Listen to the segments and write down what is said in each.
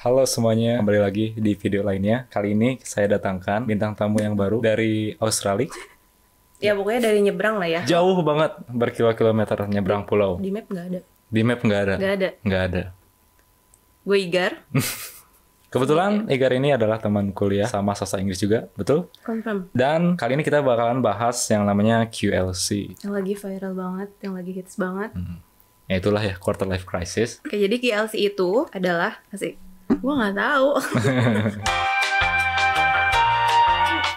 Halo semuanya, kembali lagi di video lainnya. Kali ini saya datangkan bintang tamu yang baru dari Australia. Ya pokoknya dari nyebrang lah ya. Jauh banget, berkilo-kilometer nyebrang pulau. Di map nggak ada. Di map nggak ada. Nggak ada. Nggak ada. Gue Igar. Kebetulan Igar ini adalah teman kuliah sama sastra Inggris juga, betul? Confirm. Dan kali ini kita bakalan bahas yang namanya QLC. Yang lagi viral banget, yang lagi hits banget. Ya itulah ya, quarter life crisis. Oke, jadi QLC itu adalah asik. Gue nggak tahu.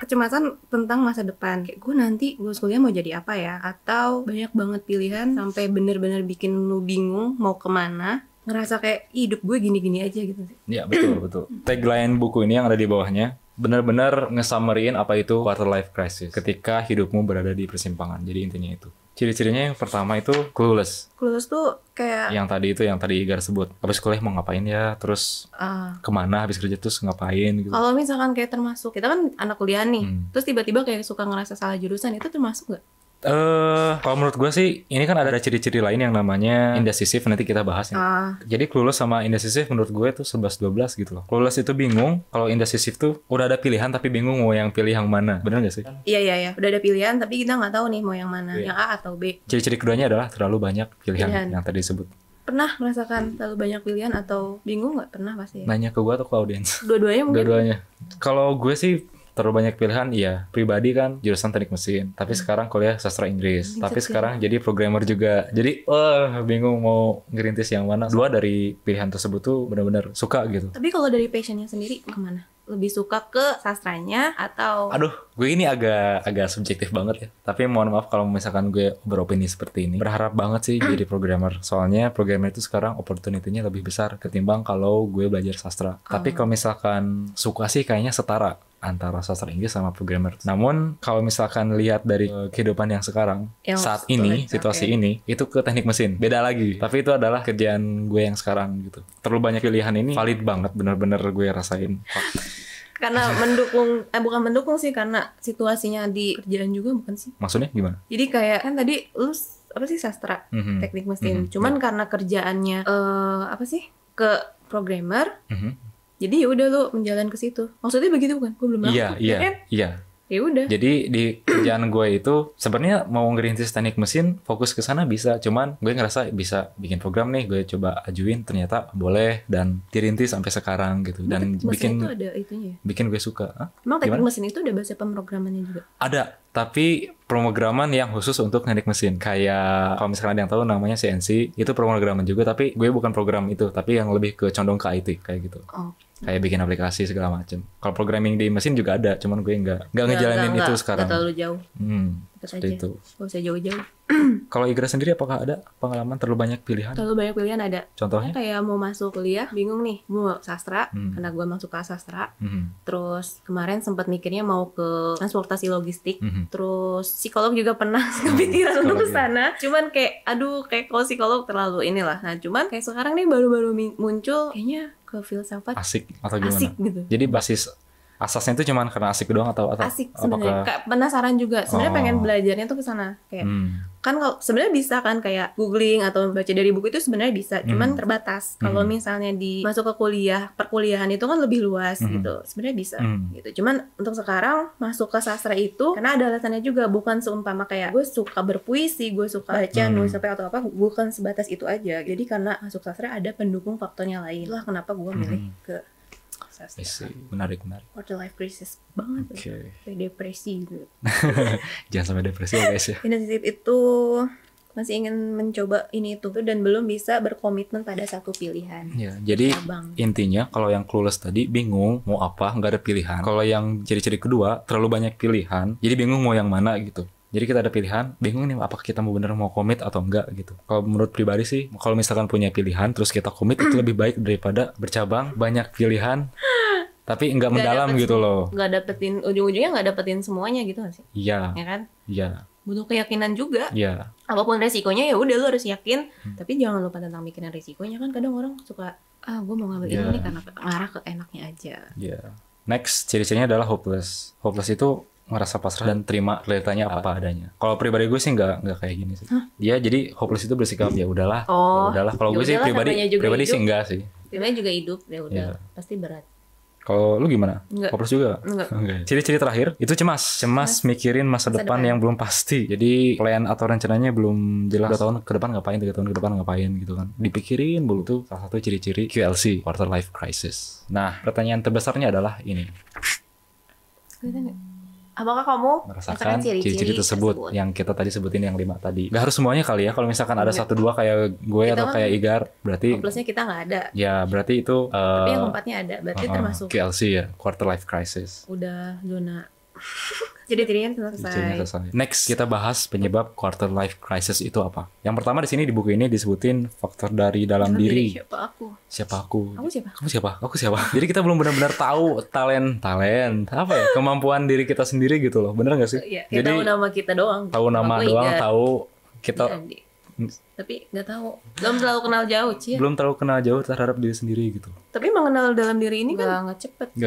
Kecemasan tentang masa depan. Kayak gue nanti lulus kuliah mau jadi apa ya? Atau banyak banget pilihan sampai bener-bener bikin lu bingung mau kemana. Ngerasa kayak hidup gue gini-gini aja gitu sih. Ya betul betul. Tagline buku ini yang ada di bawahnya benar-benar nge-summary-in apa itu quarter life crisis. Ketika hidupmu berada di persimpangan. Jadi intinya itu. Ciri-cirinya yang pertama itu clueless. Clueless tuh kayak Yang tadi Igar sebut. Habis kuliah mau ngapain ya? Terus kemana? Habis kerja terus ngapain gitu. kalau misalkan kayak termasuk kita kan anak kuliah nih, terus tiba-tiba kayak suka ngerasa salah jurusan, itu termasuk nggak? Kalau menurut gue sih ini kan ada ciri-ciri lain yang namanya indecisive, nanti kita bahas ya. Jadi clueless sama indecisive menurut gue itu 11-12 gitu loh. Clueless itu bingung, kalau indecisive tuh udah ada pilihan tapi bingung mau yang pilih yang mana. Bener gak sih? Iya. Udah ada pilihan tapi kita nggak tahu nih mau yang mana, yang A atau B. Ciri-ciri keduanya adalah terlalu banyak pilihan yang tadi disebut. Pernah merasakan terlalu banyak pilihan atau bingung nggak? Pernah pasti ya? Nanya ke gue atau ke audiens? Dua-duanya mungkin? Dua-duanya. Kalau gue sih terlalu banyak pilihan, iya. Pribadi kan jurusan teknik mesin, tapi sekarang kuliah sastra Inggris. Tapi sekarang jadi programmer juga. Jadi bingung mau ngerintis yang mana. Dua dari pilihan tersebut tuh benar-benar suka gitu. Tapi kalau dari passionnya sendiri kemana? Lebih suka ke sastranya atau? Aduh, gue ini agak subjektif banget ya. Tapi mohon maaf kalau misalkan gue beropini seperti ini. Berharap banget sih jadi programmer. Soalnya programmer itu sekarang opportunity-nya lebih besar ketimbang kalau gue belajar sastra. Tapi kalau misalkan suka sih kayaknya setara antara sastra Inggris sama programmer. Namun kalau misalkan lihat dari kehidupan yang sekarang, Yang saat ini, situasi ini, itu ke teknik mesin. Beda lagi. Tapi itu adalah kerjaan gue yang sekarang gitu. Terlalu banyak pilihan ini valid banget, bener-bener gue rasain. Karena mendukung, bukan mendukung sih, karena situasinya di kerjaan juga bukan sih? Maksudnya gimana? Jadi kayak kan tadi lu apa sih sastra, teknik mesin. Cuman karena kerjaannya apa sih ke programmer. Jadi ya udah lu menjalan ke situ. Maksudnya begitu kan? Gue belum Iya. Ya udah. Jadi di kerjaan gue itu sebenarnya mau ngerintis teknik mesin fokus ke sana bisa, cuman gue ngerasa bisa bikin program nih, gue coba ajuin ternyata boleh dan dirintis sampai sekarang gitu. Dan bikin itu ada itunya. Bikin gue suka. Emang teknik mesin itu ada bahasa pemrogramannya juga? Ada, tapi pemrograman yang khusus untuk teknik mesin. Kayak kalau misalkan ada yang tahu namanya CNC, itu pemrograman juga, tapi gue bukan program itu, tapi yang lebih ke condong ke IT kayak gitu. Kayak bikin aplikasi segala macem. Kalau programming di mesin juga ada, cuman gue nggak ngejalanin itu sekarang. Nggak terlalu jauh. Seperti itu. Gak usah jauh-jauh. Kalau Igra sendiri apakah ada pengalaman terlalu banyak pilihan? Terlalu banyak pilihan ada. Contohnya? Kayak mau masuk kuliah, bingung nih. Mau sastra, karena gue masuk ke sastra. Terus kemarin sempat mikirnya mau ke transportasi logistik. Terus psikolog juga pernah kepikiran untuk ke sana. Cuman kayak, kayak kalau psikolog terlalu inilah. Nah cuman kayak sekarang nih baru-baru muncul, kayaknya ke filsafat asik atau gimana? Asik gitu. Jadi basis asasnya itu cuman karena asik doang atau asik sebenarnya. Kayak penasaran juga. Sebenarnya pengen belajarnya tuh ke sana. Kayak kan kalau sebenarnya bisa kan kayak googling atau baca dari buku itu sebenarnya bisa, cuman terbatas. Kalau misalnya masuk ke kuliah, perkuliahan itu kan lebih luas gitu. Sebenarnya bisa gitu. Cuman untuk sekarang masuk ke sastra itu karena ada alasannya juga, bukan seumpama kayak gue suka berpuisi, gue suka baca nulis atau apa, bukan sebatas itu aja. Jadi karena masuk sastra ada pendukung faktornya lain. Itulah kenapa gue milih ke sastra. Menarik. Quarter life crisis banget. Kayak depresi gitu. Jangan sampai depresi ya guys ya. Indecisive itu masih ingin mencoba ini itu dan belum bisa berkomitmen pada satu pilihan. Ya, jadi intinya kalau yang clueless tadi bingung mau apa, nggak ada pilihan. Kalau yang ciri-ciri kedua terlalu banyak pilihan, jadi bingung mau yang mana gitu. Jadi kita ada pilihan, bingung nih apakah kita mau bener mau komit atau enggak gitu. Kalau menurut pribadi sih, kalau misalkan punya pilihan terus kita komit itu lebih baik daripada bercabang banyak pilihan tapi enggak mendalam gitu loh. Enggak dapetin ujung-ujungnya, enggak dapetin semuanya gitu gak sih? Iya. Ya kan? Iya. Butuh keyakinan juga. Iya. Apapun resikonya ya udah lu harus yakin, tapi jangan lupa tentang mikirin resikonya kan. Kadang orang suka gue mau ngambil ini nih karena ngarah ke enaknya aja. Iya. Next, ciri-cirinya adalah hopeless. Hopeless itu ngerasa pasrah dan terima realitanya apa adanya. Kalau pribadi gue sih nggak kayak gini sih. Dia jadi hopeless itu bersikap ya udahlah. Kalau gue sih pribadi sih enggak sih. Sebenarnya juga hidup ya udah pasti berat. Kalau lu gimana? Enggak. Hopeless juga? Enggak. Okay. Ciri-ciri terakhir itu cemas mikirin masa depan yang belum pasti. Jadi plan atau rencananya belum jelas. 2 tahun ke depan ngapain, 3 tahun ke depan ngapain gitu kan. Dipikirin dulu tuh salah satu ciri-ciri QLC, quarter life crisis. Nah, pertanyaan terbesarnya adalah ini. Apakah kamu merasakan ciri-ciri tersebut yang kita tadi sebutin yang 5 tadi? Gak harus semuanya kali ya. Kalau misalkan ada 1-2 kayak gue kita atau kayak Igar, berarti hopelessnya kita nggak ada. Ya berarti itu. Tapi yang 4-nya ada, berarti termasuk QLC ya, quarter life crisis. Udah zona. Jadi cirinya selesai. Next kita bahas penyebab quarter life crisis itu apa. Yang pertama di sini di buku ini disebutin faktor dari dalam diri. Siapa aku? Kamu siapa? Aku siapa? Jadi kita belum benar-benar tahu talent apa ya, kemampuan diri kita sendiri gitu loh. Bener nggak sih? Iya. Jadi tahu nama kita doang. Tahu kita. Tapi nggak tahu, belum terlalu kenal jauh Cia. Belum terlalu kenal jauh terhadap diri sendiri gitu. Tapi mengenal dalam diri ini kan nggak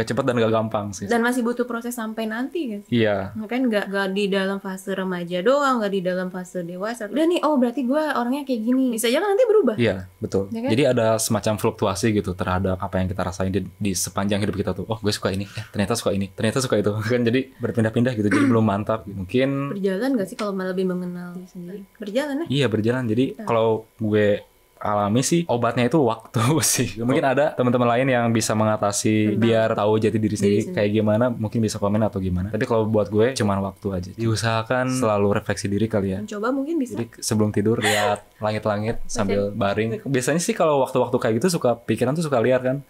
cepet dan nggak gampang sih. Dan masih butuh proses sampai nanti kan. Iya. Kan nggak di dalam fase remaja doang, nggak di dalam fase dewasa. Udah nih, oh berarti gue orangnya kayak gini. Bisa aja kan nanti berubah. Iya betul. Ya kan? Jadi ada semacam fluktuasi gitu terhadap apa yang kita rasain di sepanjang hidup kita tuh. Oh gue suka ini, ternyata suka ini, ternyata suka itu. Kan jadi berpindah-pindah gitu. Jadi belum mantap. Mungkin berjalan nggak sih kalau malah lebih mengenal diri sendiri? Berjalan ya? Iya berjalan. Jadi kalau gue alami sih obatnya itu waktu sih. Mungkin ada teman-teman lain yang bisa mengatasi biar tahu jati diri sendiri kayak gimana, mungkin bisa komen atau gimana. Tapi kalau buat gue cuman waktu aja. Diusahakan selalu refleksi diri kali ya. Mencoba mungkin bisa. Jadi sebelum tidur lihat langit-langit sambil baring. Biasanya sih kalau waktu-waktu kayak gitu suka pikiran tuh suka liar kan.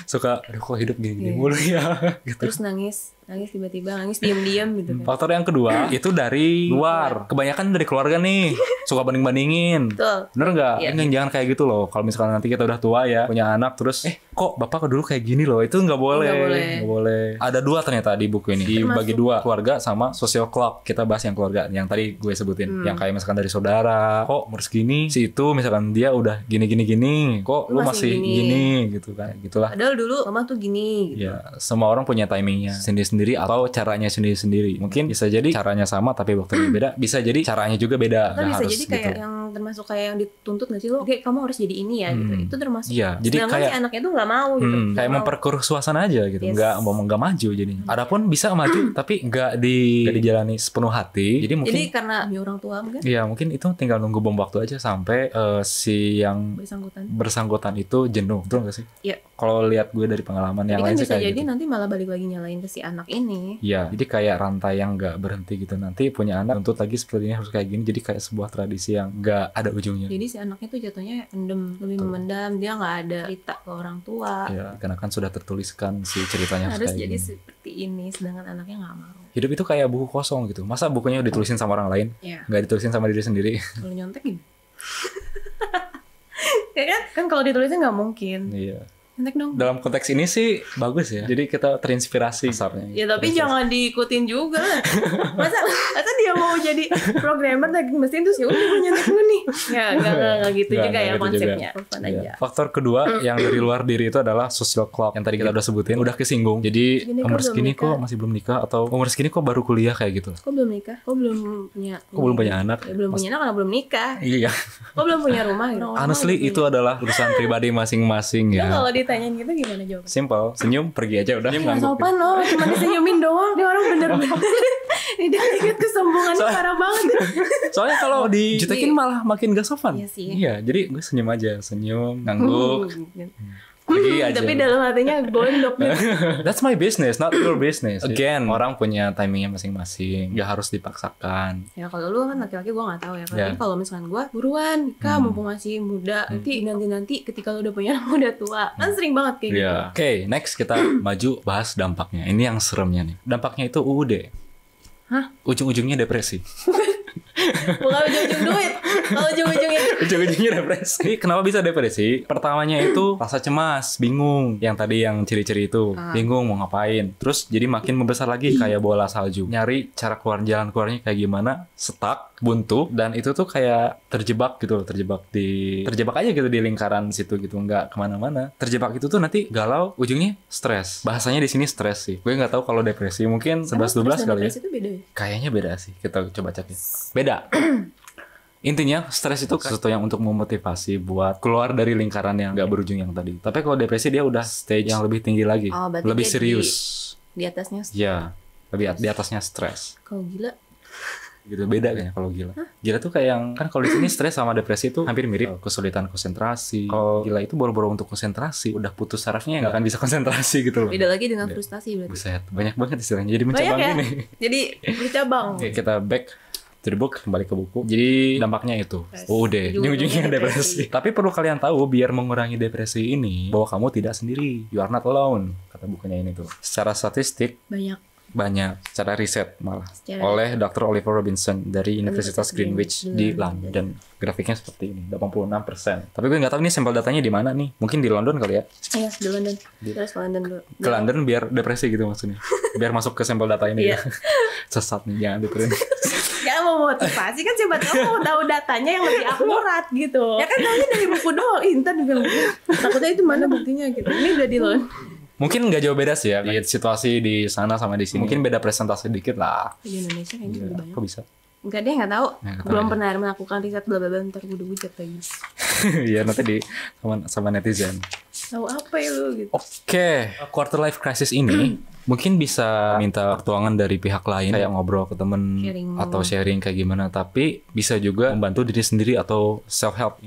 Suka aduh kok hidup gini-gini mulu ya gitu. Terus nangis tiba-tiba, diam-diam gitu kan. Faktor yang kedua itu dari luar. Kebanyakan dari keluarga nih. Suka banding-bandingin. Betul. Bener nggak? Jangan kayak gitu loh. Kalau misalnya nanti kita udah tua ya, punya anak terus kok bapak dulu kayak gini loh. Itu nggak boleh. Ada 2 ternyata di buku ini. Dibagi 2, keluarga sama social clock. Kita bahas yang keluarga yang tadi gue sebutin. Yang kayak misalkan dari saudara, kok umur segini si itu misalkan dia udah gini. Kok lu masih gini gitu kan. Gitulah. Padahal dulu mama tuh gini gitu. Ya, semua orang punya timingnya sendiri-sendiri atau caranya sendiri-sendiri. Mungkin bisa jadi caranya sama tapi waktunya beda. Bisa jadi caranya juga beda. Kan bisa jadi kayak yang termasuk kayak yang dituntut nggak sih lo? Oke, kamu harus jadi ini ya gitu. Itu termasuk. Iya, jadi kayak si anaknya tuh nggak mau gitu. Kayak memperkeruh suasana aja gitu. Nggak maju jadinya. Adapun bisa maju tapi nggak dijalani sepenuh hati. Jadi mungkin karena orang tua kan? Iya, mungkin itu tinggal nunggu bom waktu aja sampai si yang bersangkutan itu jenuh. Betul nggak sih? Iya. Kalau lihat gue dari pengalaman yang lain sih kayak gitu. Bisa jadi nanti malah balik lagi nyalain ke si anak ini. Iya, jadi kayak rantai yang nggak berhenti gitu. Nanti punya anak tuntut lagi sepertinya harus kayak gini. Jadi kayak sebuah tradisi yang nggak ada ujungnya. Jadi si anaknya tuh jatuhnya lebih memendam. Dia nggak ada cerita ke orang tua. Iya, karena kan sudah tertuliskan si ceritanya harus kayak jadi gini. seperti ini, sedangkan anaknya nggak mau. Hidup itu kayak buku kosong gitu. Masa bukunya ditulisin sama orang lain? Nggak ditulisin sama diri sendiri. Kalau nyontek gini. Ya kan kalau ditulisin nggak mungkin. Iya. Dong. Dalam konteks ini sih bagus ya. Jadi kita terinspirasi kasarnya. Ya tapi jangan diikutin juga. Masa dia mau jadi programmer lagi mesin terus ya udah gue nyontek lu nih. Ya enggak gitu juga ya konsepnya. Aja. Faktor kedua yang dari luar diri itu adalah social clock yang tadi kita udah sebutin, udah kesinggung. Jadi umur segini kok masih belum nikah atau umur segini kok baru kuliah kayak gitu. Kok belum nikah? Kok belum punya anak? Ya, belum punya anak karena belum nikah. Iya. Kok belum punya rumah gitu. Honestly itu adalah urusan pribadi masing-masing ya. Kalau ditanyain gitu gimana jawabnya? Simple, senyum pergi aja udah. Nggak sopan loh, cuma disenyumin doang. Dia orang bener-bener dia ingat kesombongannya parah banget. Soalnya kalau dijutekin malah makin gak sopan. Iya sih. Iya, jadi gue senyum aja, ngangguk. Tapi dalam hatinya gondok gitu. That's my business, not your business. Again, orang punya timingnya masing-masing, gak harus dipaksakan. Ya kalau lu kan laki-laki gue nggak tahu ya. Tapi kalau misalkan gue buruan nikah mumpung masih muda, nanti ketika lu udah punya anak udah tua, kan sering banget kayak gitu. Oke, next kita maju bahas dampaknya. Ini yang seremnya nih. Dampaknya itu UUD. Hah? Ujung-ujungnya depresi. Bukan ujung-ujung duit. Kalau ujung-ujungnya depresi. Kenapa bisa depresi? Pertamanya itu rasa cemas, bingung. Yang tadi yang ciri-ciri itu. Bingung mau ngapain. Terus jadi makin membesar lagi kayak bola salju. Nyari cara jalan keluarnya kayak gimana. Stuck, buntu. Dan itu tuh kayak terjebak gitu loh. Terjebak aja gitu di lingkaran situ gitu. Nggak kemana-mana. Terjebak itu tuh nanti galau. Ujungnya stres. Bahasanya di sini stres sih. Gue nggak tahu kalau depresi. Mungkin 11-12 kali ya. Depresi itu beda ya? Kayaknya beda sih. Kita coba cek ya. Beda. Intinya stres itu sesuatu yang untuk memotivasi buat keluar dari lingkaran yang gak berujung yang tadi. Tapi kalau depresi dia udah stage yang lebih tinggi lagi, lebih serius. Di atasnya. Ya, lebih di atasnya stres. Kalau gila gitu, beda kayaknya kalau gila. Gila tuh kayak yang kan kalau di sini stres sama depresi itu hampir mirip, kesulitan konsentrasi. Kalau gila itu boro-boro untuk konsentrasi, udah putus sarafnya nggak akan bisa konsentrasi gitu loh. Beda lagi dengan frustasi berarti. Buset, banyak banget istilahnya. Jadi mencabang ya? gini. Jadi bercabang. Oke, kita back to the book, kembali ke buku. Jadi dampaknya itu. Udah, ujung-ujungnya depresi. Tapi perlu kalian tahu biar mengurangi depresi ini bahwa kamu tidak sendiri. You are not alone, kata bukunya ini tuh. Secara statistik banyak secara riset malah oleh Dr. Oliver Robinson dari Universitas Greenwich di London. Grafiknya seperti ini, 86%. Tapi gue nggak tahu nih sampel datanya di mana nih. Mungkin di London kali ya. Iya, di London. Terus ke London dulu. Ke London biar depresi gitu maksudnya. Biar masuk ke sampel data ini. Sesat nih, jangan diturunin. Jangan mau motivasi kan, siapa tahu tahu datanya yang lebih akurat gitu. Ya kan taunya dari buku doang. Ntar juga takutnya itu mana buktinya gitu. Ini udah di London. Mungkin nggak jauh beda sih ya, situasi di sana sama di sini. Mungkin beda presentasi dikit lah. Di Indonesia kayaknya lebih banyak. Kok bisa? Enggak deh, nggak tahu. Belum pernah melakukan riset bla bla bla, ntar gue hujat lagi. Iya, nanti di sama netizen. Tahu apa ya lu gitu. Oke, quarter life crisis ini mungkin bisa minta pertolongan dari pihak lain, kayak ngobrol ke temen atau sharing kayak gimana. Tapi bisa juga membantu diri sendiri atau self help.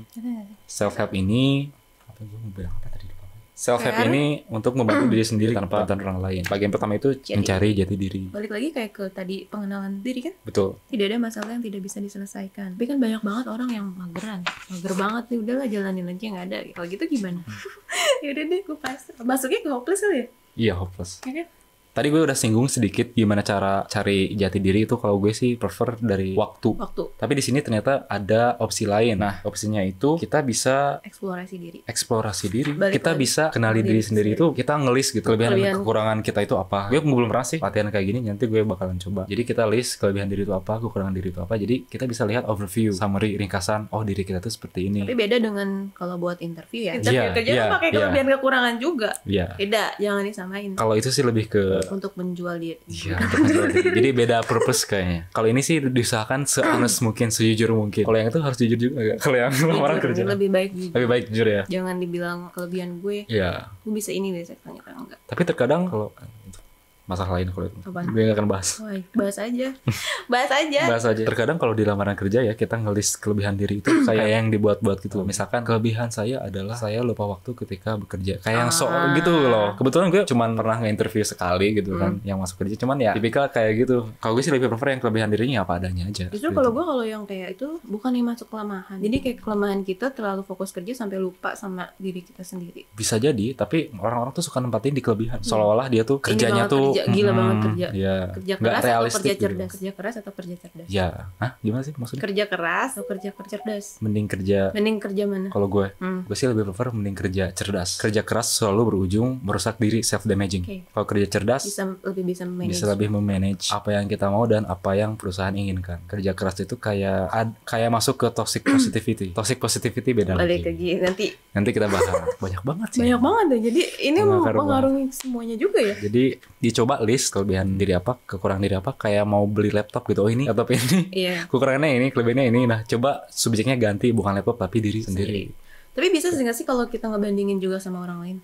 Self help ini apa gue mau bilang apa tadi? Self help ini untuk membantu diri sendiri tanpa bantuan orang lain. Bagian pertama itu mencari jati diri. Balik lagi kayak ke tadi pengenalan diri kan? Betul. Tidak ada masalah yang tidak bisa diselesaikan. Tapi kan banyak banget orang yang mager banget nih, udahlah jalanin aja, nggak ada. Kalau gitu gimana? Ya udah deh, gue pas. Masuknya ke hopeless kali ya? Iya, hopeless. Ya kan? Tadi gue udah singgung sedikit gimana cara cari jati diri itu. Kalau gue sih prefer dari waktu. Tapi di sini ternyata ada opsi lain. Nah, opsinya itu kita bisa eksplorasi diri. Kita bisa kenali diri sendiri itu. Kita ngelis gitu kelebihan dan kekurangan kita itu apa. Gue belum pernah sih latihan kayak gini. Nanti gue bakalan coba. Jadi kita list kelebihan diri itu apa, kekurangan diri itu apa. Jadi kita bisa lihat overview, summary, ringkasan. Oh, diri kita tuh seperti ini. Tapi beda dengan kalau buat interview ya. Interview kerja pakai kelebihan kekurangan juga. Beda, jangan disamain. Kalau itu sih lebih ke untuk menjual diri. Iya, untuk menjual diri. Jadi beda purpose kayaknya. Kalau ini sih diusahakan se-honest mungkin, sejujur mungkin. Kalau yang itu harus jujur juga enggak? Kalau yang orang kerja. Lebih baik jujur. Lebih baik jujur ya. Jangan dibilang kelebihan gue. Iya. Gue bisa ini deh, saya tanya kan enggak. Tapi terkadang kalau masalah lain kalau itu. Gue gak akan bahas. Bahas aja. Bahas aja. Terkadang kalau di lamaran kerja ya, kita ngelis kelebihan diri itu kayak yang dibuat-buat gitu. Misalkan kelebihan saya adalah saya lupa waktu ketika bekerja. Kayak yang sok gitu loh. Kebetulan gue cuman pernah nge-interview sekali gitu kan, yang masuk kerja. Cuman ya tipikal kayak gitu. Kalau gue sih lebih prefer yang kelebihan dirinya apa adanya aja. Justru kalau gue kalau yang kayak itu bukan yang masuk kelemahan. Jadi kayak kelemahan kita terlalu fokus kerja sampai lupa sama diri kita sendiri. Bisa jadi, tapi orang-orang tuh suka nempatin di kelebihan. Seolah-olah dia tuh kerjanya tuh gila banget kerja. Ya. Kerja keras atau kerja cerdas? Kerja keras atau kerja cerdas? Ya. Hah? Gimana sih maksudnya? Kerja keras atau kerja cerdas? Mending kerja mana? Kalau gue sih lebih prefer mending kerja cerdas. Kerja keras selalu berujung merusak diri, self damaging. Kalau kerja cerdas bisa lebih memanage apa yang kita mau dan apa yang perusahaan inginkan. Kerja keras itu kayak masuk ke toxic positivity. Toxic positivity beda lagi. Nanti kita bahas. Banyak banget sih. Banyak banget ya. Jadi ini mempengaruhi semuanya juga ya. Jadi dicoba list kelebihan diri apa, kekurangan diri apa, kayak mau beli laptop gitu. Oh ini laptop ini, kekurangannya ini, kelebihannya ini. Nah coba subjeknya ganti, bukan laptop tapi diri sendiri. Tapi bisa sih nggak sih kalau kita ngebandingin juga sama orang lain?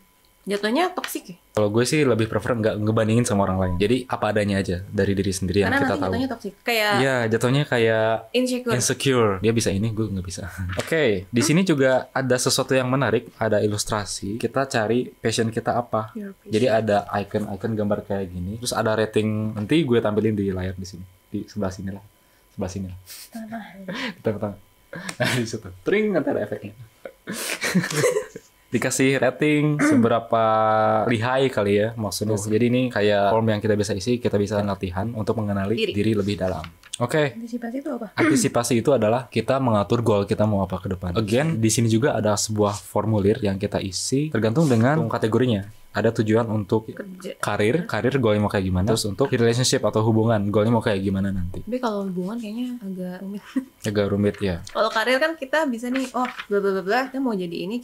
Jatuhnya toksik ya? Kalau gue sih lebih prefer nggak ngebandingin sama orang lain. Jadi apa adanya aja dari diri sendiri yang kita tahu. Karena jatuhnya toksik. Kayak iya, jatuhnya kayak insecure. Dia bisa ini, gue nggak bisa. Oke, di sini juga ada sesuatu yang menarik. Ada ilustrasi. Kita cari passion kita apa. Jadi ada icon gambar kayak gini. Terus ada rating. Nanti gue tampilin di layar di sini. Di sebelah sini lah. Di tengah. Nah di situ. Tring, nanti ada efeknya. Dikasih rating seberapa lihai kali ya maksudnya. Jadi ini kayak form yang kita bisa isi, kita bisa latihan untuk mengenali diri lebih dalam. Oke. Antisipasi itu apa? Antisipasi itu adalah kita mengatur goal kita mau apa ke depan. Again, di sini juga ada sebuah formulir yang kita isi tergantung dengan kategorinya. ada tujuan untuk Kerja. karir goalnya mau kayak gimana. Terus untuk relationship atau hubungan goalnya mau kayak gimana nanti. Tapi kalau hubungan kayaknya agak rumit ya. Kalau karir kan kita bisa nih, oh bla bla bla bla, kita mau jadi ini,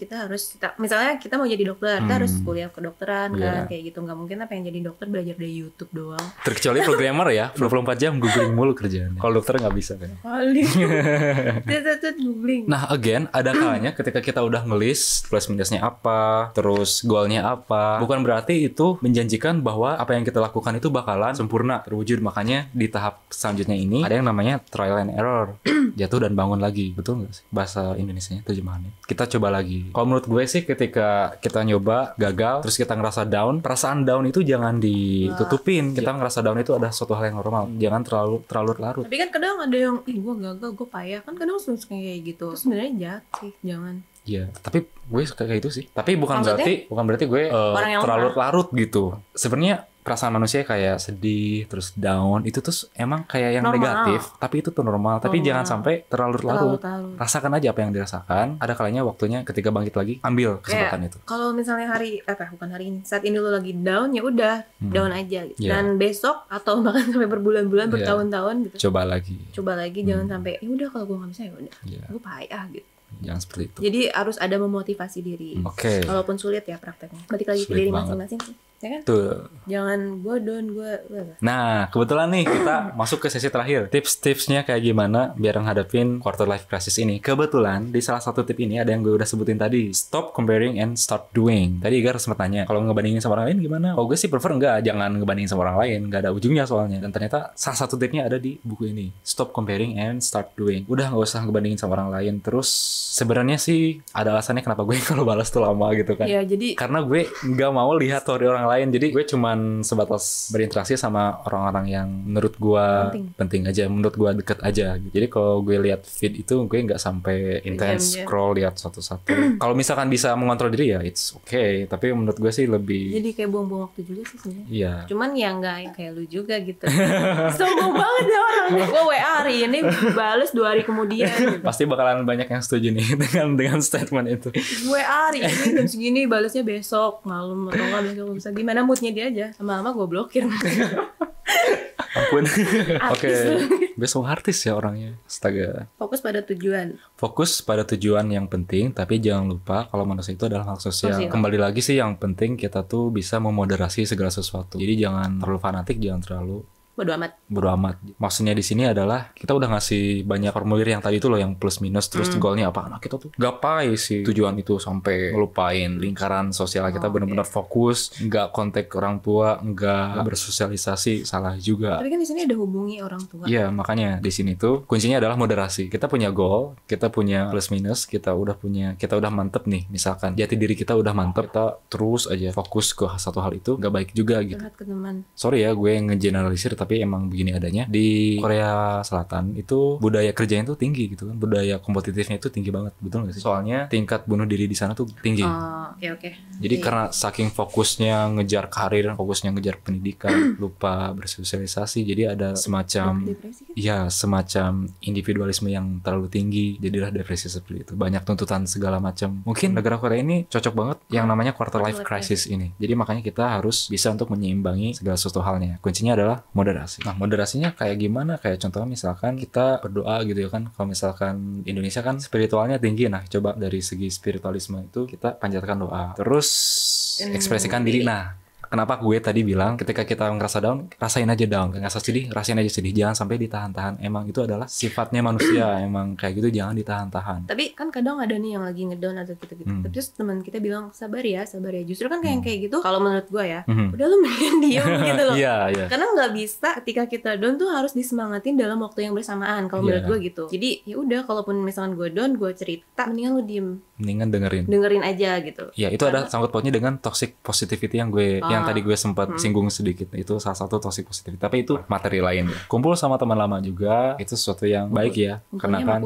misalnya kita mau jadi dokter, kita harus kuliah kedokteran kan, kayak gitu. Nggak mungkin lah pengen jadi dokter belajar dari YouTube doang. Terkecuali programmer ya, 24 jam googling mulu kerjaannya. Kalau dokter nggak bisa kan. Googling. Nah again, ada kalanya ketika kita udah ngelis plus minusnya apa, terus goalnya apa, bukan berarti itu menjanjikan bahwa apa yang kita lakukan itu bakalan sempurna terwujud. Makanya di tahap selanjutnya ini ada yang namanya trial and error. Jatuh dan bangun lagi. Betul nggak sih bahasa Indonesianya terjemahannya? Kita coba lagi. Kalau menurut gue sih ketika kita nyoba gagal terus kita ngerasa down, perasaan down itu jangan ditutupin. Kita ngerasa down itu ada suatu hal yang normal. Jangan terlalu larut. Tapi kan kadang ada yang gue gagal, gue payah, kan kadang suka kayak gitu. Terus sebenarnya jahat sih, jangan. Iya, tapi gue suka kayak itu sih. Tapi bukan berarti gue terlalu larut gitu. Sebenarnya perasaan manusia kayak sedih, terus down, itu tuh emang kayak yang negatif, tapi itu tuh normal. Tapi jangan sampai terlalu larut. Rasakan aja apa yang dirasakan. Ada kalanya waktunya ketika bangkit lagi, ambil kesempatan itu. Kalau misalnya bukan hari ini, saat ini lo lagi down, ya udah down aja. Gitu. Dan besok atau bahkan sampai berbulan-bulan, bertahun-tahun gitu. Coba lagi, jangan sampai ya udah kalau gue nggak bisa ya udah, gue payah gitu. Jangan seperti itu. Jadi harus ada memotivasi diri. Walaupun sulit ya prakteknya. Balik lagi ke diri masing-masing sih. Ya kan? Tuh. Jangan gue down. Nah, kebetulan nih kita masuk ke sesi terakhir. Tips-tipsnya kayak gimana biar ngadepin quarter life crisis ini. Kebetulan di salah satu tip ini ada yang gue udah sebutin tadi. Stop comparing and start doing. Tadi Igar sempat tanya, kalau ngebandingin sama orang lain gimana? Oh, gue sih prefer jangan ngebandingin sama orang lain. Gak ada ujungnya soalnya. Dan ternyata salah satu tipnya ada di buku ini. Stop comparing and start doing. Udah gak usah ngebandingin sama orang lain. Terus sebenarnya sih ada alasannya kenapa gue kalau balas tuh lama gitu kan. Ya, jadi karena gue gak mau lihat story orang lain, jadi gue cuman sebatas berinteraksi sama orang-orang yang menurut gue penting aja, menurut gue deket aja gitu. Jadi kalau gue lihat feed itu gue nggak sampai intens scroll lihat satu-satu. Kalau misalkan bisa mengontrol diri ya it's okay, tapi menurut gue sih lebih jadi kayak buang-buang waktu juga sih sebenarnya. Iya. Cuman ya nggak kayak lu juga gitu. Sombong banget ya orang. Gue WA hari ini bales 2 hari kemudian gitu. Pasti bakalan banyak yang setuju nih dengan statement itu. WA hari ini jam segini, balesnya besok malam atau nggak besok bisa, gimana moodnya dia aja. Lama-lama gue blokir. Ampun. Oke. Besok artis ya orangnya. Astaga. Fokus pada tujuan yang penting, tapi jangan lupa kalau manusia itu adalah makhluk sosial. Kembali lagi sih yang penting kita tuh bisa memoderasi segala sesuatu. Jadi jangan terlalu fanatik, jangan terlalu bodo amat. Maksudnya di sini adalah kita udah ngasih banyak formulir yang tadi itu loh, yang plus minus terus goalnya apa. Nah kita tuh gapai sih tujuan itu sampai ngelupain lingkaran sosial kita, benar-benar fokus, nggak kontak orang tua, nggak bersosialisasi, salah juga. Tapi kan di sini ada hubungi orang tua. Iya, makanya di sini tuh kuncinya adalah moderasi. Kita punya goal, kita punya plus minus, kita udah mantep nih. Misalkan jati diri kita udah mantep, kita terus aja fokus ke satu hal itu, nggak baik juga gitu. Curhat ke teman. Sorry ya gue ngegeneralisir, tapi emang begini adanya. Di Korea Selatan itu budaya kerjanya tuh tinggi gitu kan, budaya kompetitifnya itu tinggi banget, betul nggak sih? Soalnya tingkat bunuh diri di sana tuh tinggi. Oke. Jadi karena saking fokusnya ngejar karir, fokusnya ngejar pendidikan, lupa bersosialisasi, jadi ada semacam semacam individualisme yang terlalu tinggi, jadilah depresi seperti itu. Banyak tuntutan segala macam. Mungkin negara Korea ini cocok banget yang namanya quarter life crisis ini. Jadi makanya kita harus bisa untuk menyeimbangi segala sesuatu halnya. Kuncinya adalah moderasi. Nah, moderasinya kayak gimana? Kayak contohnya misalkan kita berdoa gitu ya kan. Kalau misalkan Indonesia kan spiritualnya tinggi. Nah, coba dari segi spiritualisme itu kita panjatkan doa. Terus ekspresikan diri. Nah, kenapa gue tadi bilang ketika kita ngerasa down, rasain aja down. Ngerasa sedih, rasain aja sedih. Jangan sampai ditahan-tahan. Emang itu adalah sifatnya manusia. Emang kayak gitu, jangan ditahan-tahan. Tapi kan kadang ada nih yang lagi ngedown atau gitu-gitu. Terus teman kita bilang sabar ya. Justru kan kayak gitu. Kalau menurut gue ya, udah lu mending diem gitu loh. Iya. Karena nggak bisa ketika kita down tuh harus disemangatin dalam waktu yang bersamaan. Kalau menurut gue gitu. Jadi ya udah, kalaupun misalkan gue down, gue cerita, mendingan lu diem. Mendingan dengerin aja gitu. Ya itu ada sangkut pautnya dengan toxic positivity yang tadi gue sempat singgung sedikit. Itu salah satu toxic positivity. Tapi itu materi lain ya. Kumpul sama teman lama juga itu sesuatu yang baik ya. Karena kan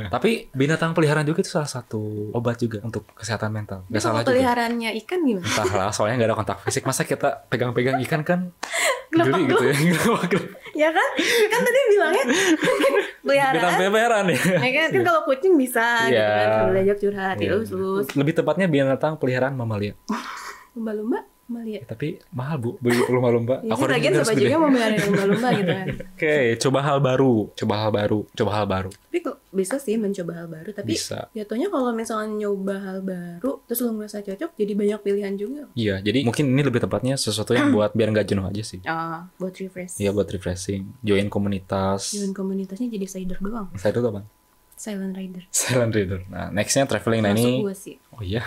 tapi binatang peliharaan juga itu salah satu obat juga untuk kesehatan mental. Gak salah juga. Peliharaannya ikan gimana? Entahlah, soalnya gak ada kontak fisik. Masa kita pegang-pegang ikan kan geli gitu ya. Ya kan? Kan tadi bilangnya peliharaan ya. Kan kalau kucing bisa gitu kan, sambil diajak curhat, dilus. Lebih tepatnya binatang peliharaan mamalia. Lumba-lumba Amalia. Tapi mahal Bu, beli lumba-lumba. Ya, aku lagi siapa juga mau melihara lumba-lumba gitu kan. Oke, coba hal baru. Tapi kok bisa sih mencoba hal baru, tapi bisa. Jatuhnya kalau misalnya nyoba hal baru terus lu merasa cocok, jadi banyak pilihan juga. Iya, jadi mungkin ini lebih tepatnya sesuatu yang buat biar nggak jenuh aja sih. Buat refresh. Iya, buat refreshing. Join komunitas. Join komunitasnya jadi cider doang. Saya itu apa? Silent Rider. Silent Rider. Nah, nextnya traveling. Nah, Masuk ini. gua sih. Oh iya.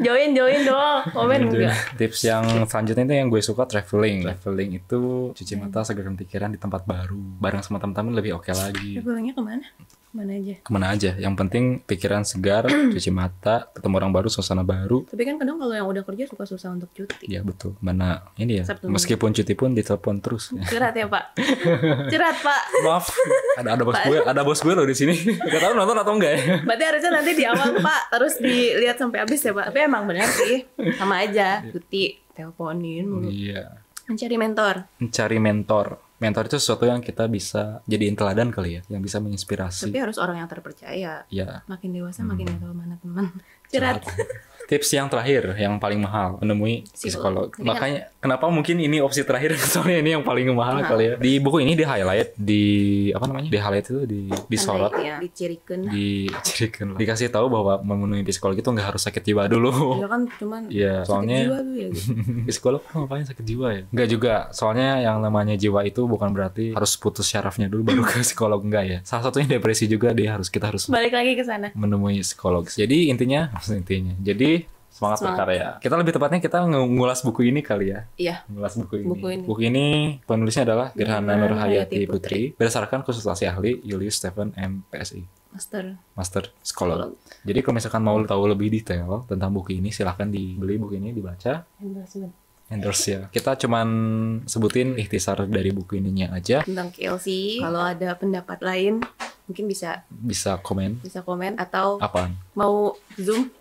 join dong. Komen enggak? Tips yang selanjutnya itu yang gue suka traveling. Traveling itu cuci mata, segarkan pikiran di tempat baru. Bareng sama teman-teman lebih oke lagi. Travelingnya kemana? Kemana aja. Yang penting pikiran segar, cuci mata, ketemu orang baru, suasana baru. Tapi kan kadang kalau yang udah kerja suka susah untuk cuti. Iya betul. Mana ini ya. Sabtu meskipun cuti pun ditelepon terus. Curhat ya Pak. Curhat Pak. Maaf. Ada bos gue loh di sini. Gak tahu nonton atau enggak ya. Berarti harusnya nanti di awal Pak terus dilihat sampai habis ya Pak. Tapi emang benar sih. Sama aja. Cuti, teleponin mulu. Iya. Mencari mentor. Mentor itu sesuatu yang kita bisa jadiin teladan kali ya, yang bisa menginspirasi. Tapi harus orang yang terpercaya. Ya. Makin dewasa makin tahu mana teman. Curhat. Tips yang terakhir, yang paling mahal, menemui psikolog. Makanya kenapa mungkin ini opsi terakhir, soalnya ini yang paling mahal kali ya. Di buku ini di highlight, di highlight itu disorot, ya, dicirikan. Dikasih tahu bahwa memenuhi psikolog itu nggak harus sakit jiwa dulu. Ya kan cuman soalnya sakit jiwa dulu ya gitu. Psikolog ngapain sakit jiwa ya? Nggak juga, soalnya yang namanya jiwa itu bukan berarti harus putus syarafnya dulu baru ke psikolog, enggak ya. Salah satunya depresi juga, kita harus balik lagi ke sana, menemui psikolog. Jadi intinya jadi semangat berkarya. Kita lebih tepatnya kita ngulas buku ini kali ya. Iya. Ngulas buku ini. Buku ini penulisnya adalah Gerhana Nurhayati Putri berdasarkan konsultasi ahli Julius Stephen MPSI. Master Psikolog. Jadi kalau misalkan mau tahu lebih detail tentang buku ini, silahkan dibeli buku ini, dibaca. Endorse ya. Kita cuman sebutin ikhtisar dari buku ininya aja. Tentang KLC. Kalau ada pendapat lain mungkin bisa komen atau apaan? Mau Zoom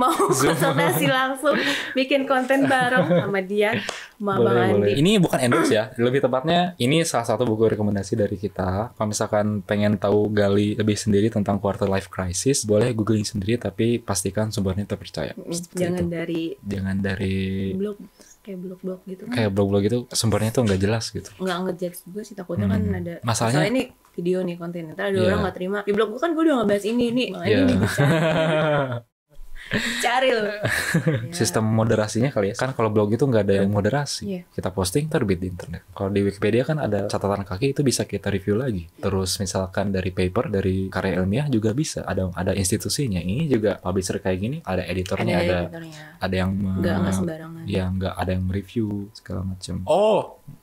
konsultasi langsung bikin konten bareng sama dia, sama Bang Andi. Ini bukan endorse ya, lebih tepatnya ini salah satu buku rekomendasi dari kita. Kalau misalkan pengen tahu gali lebih sendiri tentang quarter life crisis, boleh googling sendiri, tapi pastikan sumbernya terpercaya. Jangan dari blog, kayak blog-blog gitu kan. Kayak blog-blog gitu sumbernya tuh nggak jelas gitu. Nggak ngejudge juga sih, takutnya kan ada masalahnya ini video nih konten, ntar ada orang nggak terima. Di blog gue kan gue udah ngebahas ini nih, makanya ini cari loh. Sistem moderasinya kali ya, kan kalau blog itu nggak ada yang moderasi. Kita posting terbit di internet. Kalau di Wikipedia kan ada catatan kaki, itu bisa kita review lagi. Terus misalkan dari paper, dari karya ilmiah juga bisa, ada institusinya. Ini juga publisher kayak gini, ada editornya, ada yang nggak sembarangan, nggak ada yang review segala macam.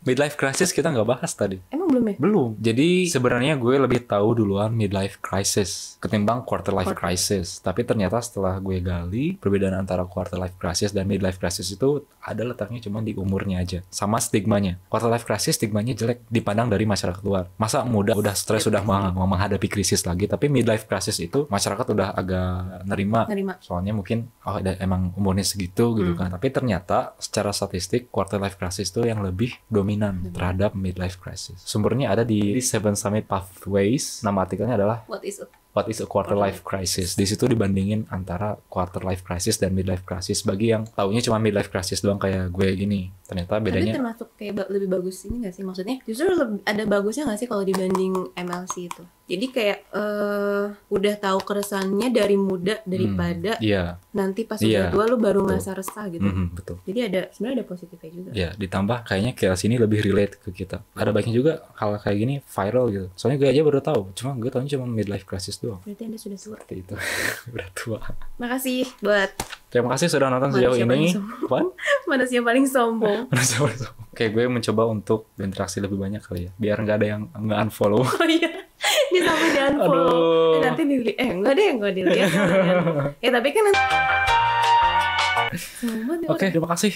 Midlife crisis kita nggak bahas tadi. Emang belum ya? Belum. Jadi sebenarnya gue lebih tahu duluan midlife crisis ketimbang quarter life crisis. Tapi ternyata setelah gue gali, perbedaan antara quarter life crisis dan midlife crisis itu ada letaknya cuma di umurnya aja. Sama stigmanya. Quarter life crisis stigmanya jelek dipandang dari masyarakat luar. Masa muda udah stres, udah mau menghadapi krisis lagi. Tapi midlife crisis itu masyarakat udah agak nerima. Soalnya mungkin emang umurnya segitu gitu kan. Tapi ternyata secara statistik quarter life crisis itu yang lebih dominan terhadap midlife crisis. Sumbernya ada di Seven Summit Pathways. Nama artikelnya adalah What is a quarter life crisis? Di situ dibandingin antara quarter life crisis dan midlife crisis. Bagi yang taunya cuma midlife crisis doang kayak gue gini, ternyata bedanya. Tapi termasuk kayak lebih bagus ini nggak sih? Maksudnya justru ada bagusnya nggak sih kalau dibanding MLC itu? Jadi kayak udah tahu keresahannya dari muda daripada nanti pas udah tua lu baru ngerasa resah gitu. Betul. Jadi sebenarnya ada positifnya juga. Ya, ditambah kayaknya kayak sini lebih relate ke kita. Ada baiknya juga kalau kayak gini viral gitu. Soalnya gue aja baru tahu. Cuma gue tahunya cuma midlife crisis doang. Berarti Anda sudah tua. Seperti itu. Udah tua. Makasih terima kasih sudah nonton sejauh ini. Manusia paling sombong. Oke, gue mencoba untuk berinteraksi lebih banyak kali ya. Biar nggak ada yang nge-unfollow. Oh iya. Dia sampai di-unfollow. Nanti enggak deh, enggak dilihat. Ya tapi kan nanti. Oke, terima kasih.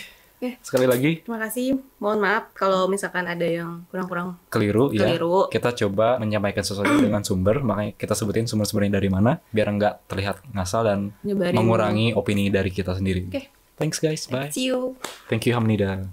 Sekali lagi. Terima kasih. Mohon maaf kalau misalkan ada yang kurang-kurang keliru. Ya. Kita coba menyampaikan sesuatu dengan sumber, makanya kita sebutin sumber-sumbernya dari mana, biar nggak terlihat ngasal dan mengurangi opini dari kita sendiri. Thanks guys, bye. See you. Thank you Hamnida.